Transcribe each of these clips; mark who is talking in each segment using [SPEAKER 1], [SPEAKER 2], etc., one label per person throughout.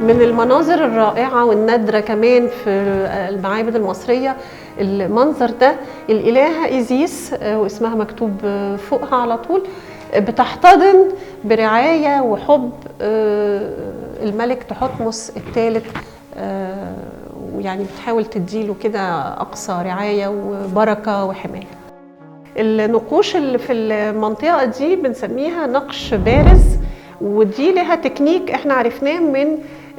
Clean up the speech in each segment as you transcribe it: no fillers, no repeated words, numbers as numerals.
[SPEAKER 1] من المناظر الرائعة والنادرة كمان في المعابد المصرية المنظر ده. الإلهة إيزيس واسمها مكتوب فوقها على طول بتحتضن برعاية وحب الملك تحتمس الثالث، ويعني بتحاول تديله كده أقصى رعاية وبركة وحماية. النقوش اللي في المنطقة دي بنسميها نقش بارز، ودي لها تكنيك احنا عرفناه من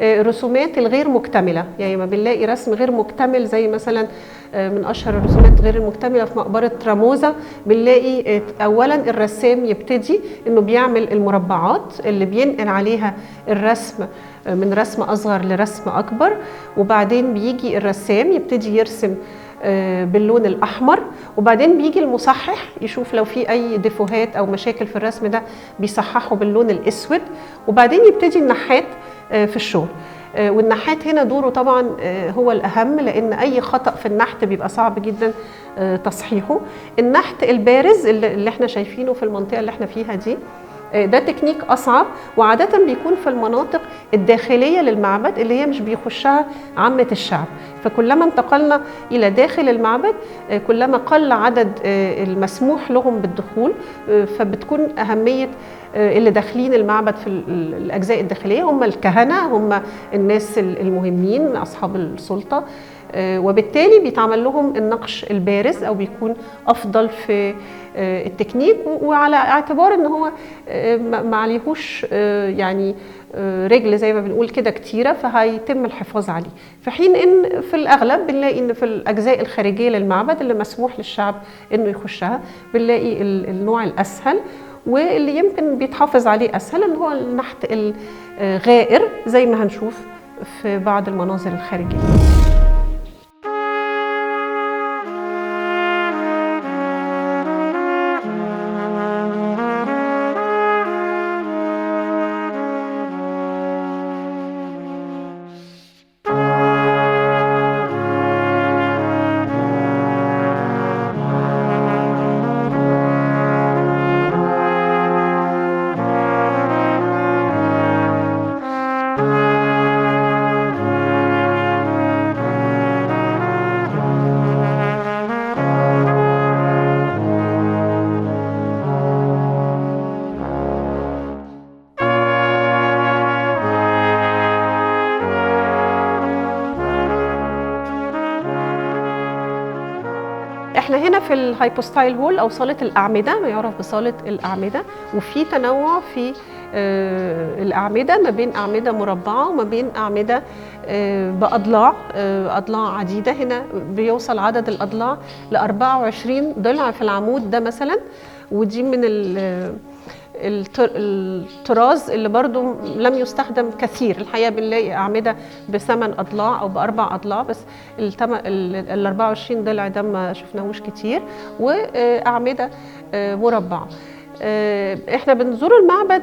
[SPEAKER 1] رسومات الغير مكتملة. يعني ما بنلاقي رسم غير مكتمل زي مثلا من أشهر الرسومات غير المكتملة في مقبرة راموزا، بنلاقي أولا الرسام يبتدي إنه بيعمل المربعات اللي بينقل عليها الرسم من رسم أصغر لرسم أكبر، وبعدين بيجي الرسام يبتدي يرسم باللون الأحمر، وبعدين بيجي المصحح يشوف لو في أي ديفوهات أو مشاكل في الرسم ده بيصححه باللون الأسود، وبعدين يبتدي النحات في الشغل. والنحات هنا دوره طبعا هو الأهم، لأن أي خطأ في النحت بيبقى صعب جدا تصحيحه. النحت البارز اللي احنا شايفينه في المنطقة اللي احنا فيها دي ده تكنيك أصعب، وعادة بيكون في المناطق الداخلية للمعبد اللي هي مش بيخشها عامة الشعب. فكلما انتقلنا إلى داخل المعبد كلما قل عدد المسموح لهم بالدخول، فبتكون أهمية اللي داخلين المعبد في الأجزاء الداخلية هم الكهنة، هم الناس المهمين أصحاب السلطة، وبالتالي بيتعمل لهم النقش البارز أو بيكون أفضل في التكنيك، وعلى اعتبار ان هو ما عليهوش يعني رجل زي ما بنقول كده كتيرة، فهيتم الحفاظ عليه. في حين ان في الاغلب بنلاقي ان في الاجزاء الخارجية للمعبد اللي مسموح للشعب انه يخشها بنلاقي النوع الاسهل واللي يمكن بيتحافظ عليه اسهل ان هو النحت الغائر زي ما هنشوف في بعض المناظر الخارجية. احنا هنا في الهايبوستايل هول او صالة الأعمدة، ما يعرف بصالة الأعمدة، وفي تنوع في الأعمدة ما بين أعمدة مربعة وما بين أعمدة بأضلاع أضلاع عديدة. هنا بيوصل عدد الأضلاع ل 24 ضلع في العمود ده مثلا، ودي من الطراز اللي برضو لم يستخدم كثير. الحقيقة بنلاقي أعمدة ب8 أضلاع أو ب4 أضلاع، بس ال 24 ضلع ده ما شفناهوش كتير، وأعمدة مربعة. احنا بنزور المعبد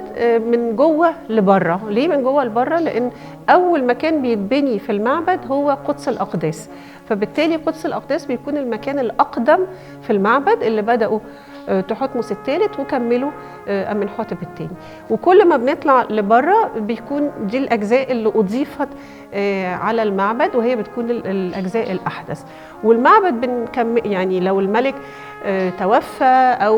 [SPEAKER 1] من جوه لبره. ليه من جوه لبره؟ لأن أول مكان بيتبني في المعبد هو قدس الأقداس، فبالتالي قدس الأقداس بيكون المكان الأقدم في المعبد اللي بدأوا تحتمس الثالث وكملوا أمنحوتب الثاني. وكل ما بنطلع لبره بيكون دي الأجزاء اللي أضيفت على المعبد، وهي بتكون الأجزاء الأحدث. والمعبد يعني لو الملك توفى أو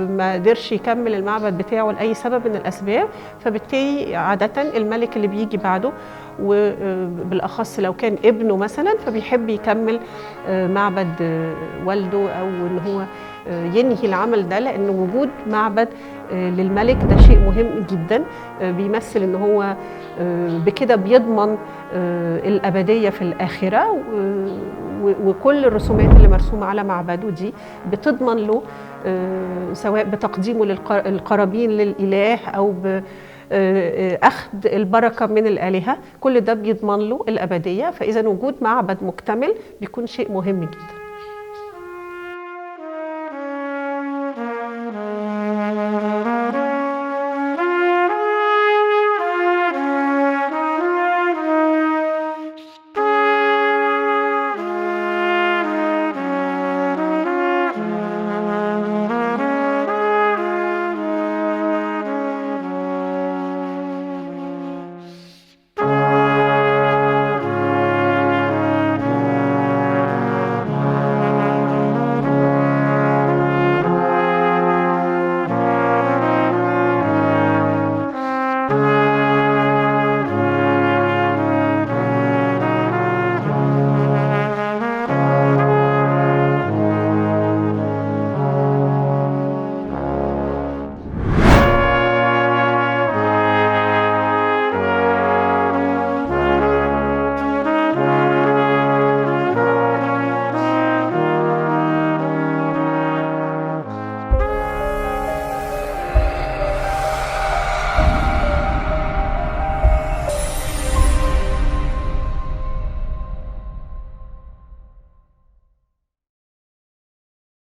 [SPEAKER 1] ما قدرش يكمل المعبد بتاعه لأي سبب من الأسباب، فبالتالي عادة الملك اللي بيجي بعده وبالأخص لو كان ابنه مثلا فبيحب يكمل معبد والده، أو إن هو ينهي العمل ده، لأن وجود معبد للملك ده شيء مهم جدا، بيمثل إن هو بكده بيضمن الأبدية في الآخرة، وكل الرسومات اللي مرسومة على معبده دي بتضمن له سواء بتقديمه للقرابين للإله أو أخذ البركة من الآلهة، كل ده بيضمن له الأبدية. فإذا وجود معبد مكتمل بيكون شيء مهم جدا.